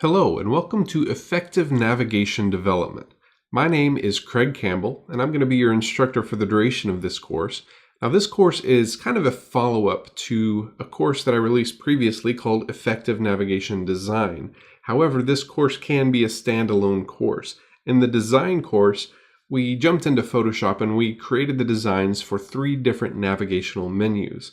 Hello and welcome to Effective Navigation Development. My name is Craig Campbell and I'm going to be your instructor for the duration of this course. Now this course is kind of a follow-up to a course that I released previously called Effective Navigation Design. However, this course can be a standalone course. In the design course, we jumped into Photoshop and we created the designs for 3 different navigational menus.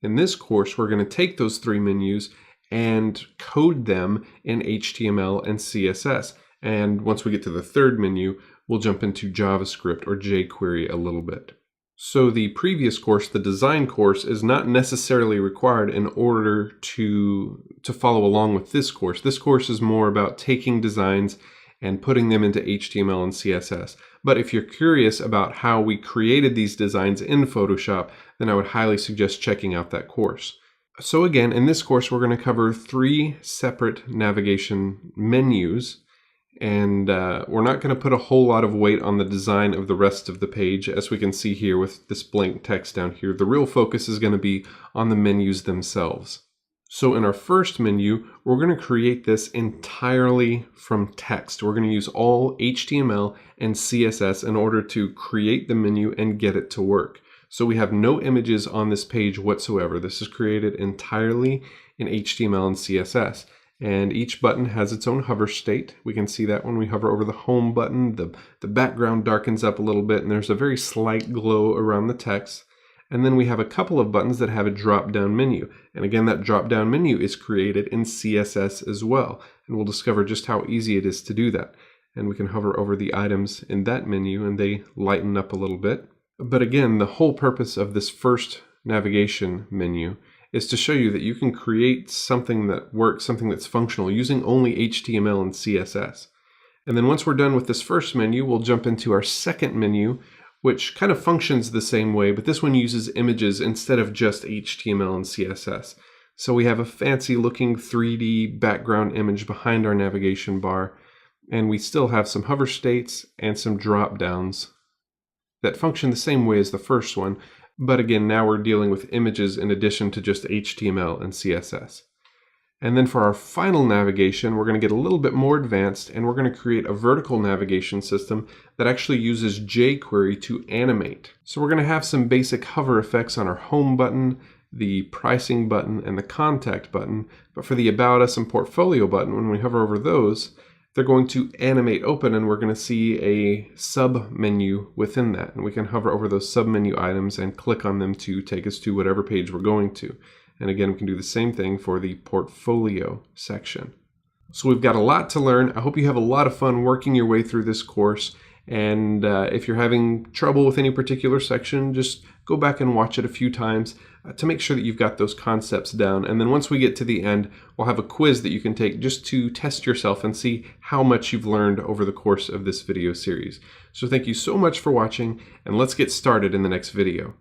In this course, we're going to take those 3 menus and code them in HTML and CSS. And once we get to the 3rd menu, we'll jump into JavaScript or jQuery a little bit. So the previous course, the design course, is not necessarily required in order to follow along with this course. This course is more about taking designs and putting them into HTML and CSS. But if you're curious about how we created these designs in Photoshop, then I would highly suggest checking out that course. So again, in this course, we're going to cover 3 separate navigation menus, and we're not going to put a whole lot of weight on the design of the rest of the page, as we can see here with this blank text down here. The real focus is going to be on the menus themselves. So in our first menu, we're going to create this entirely from text. We're going to use all HTML and CSS in order to create the menu and get it to work. So we have no images on this page whatsoever. This is created entirely in HTML and CSS. And each button has its own hover state. We can see that when we hover over the home button, the background darkens up a little bit and there's a very slight glow around the text. And then we have a couple of buttons that have a drop-down menu. And again, that drop-down menu is created in CSS as well. And we'll discover just how easy it is to do that. And we can hover over the items in that menu and they lighten up a little bit. But again, the whole purpose of this first navigation menu is to show you that you can create something that works, something that's functional, using only HTML and CSS. And then once we're done with this first menu, we'll jump into our second menu, which kind of functions the same way, but this one uses images instead of just HTML and CSS. So we have a fancy looking 3D background image behind our navigation bar, and we still have some hover states and some drop downs that function the same way as the first one, but again, now we're dealing with images in addition to just HTML and CSS. And then for our final navigation, we're going to get a little bit more advanced and we're going to create a vertical navigation system that actually uses jQuery to animate. So we're going to have some basic hover effects on our home button, the pricing button, and the contact button. But for the About Us and Portfolio button, when we hover over those, they're going to animate open and we're going to see a sub-menu within that. And we can hover over those sub-menu items and click on them to take us to whatever page we're going to. And again, we can do the same thing for the Portfolio section. So we've got a lot to learn. I hope you have a lot of fun working your way through this course. And if you're having trouble with any particular section, just go back and watch it a few times to make sure that you've got those concepts down. And then once we get to the end, we'll have a quiz that you can take just to test yourself and see how much you've learned over the course of this video series. So thank you so much for watching, and let's get started in the next video.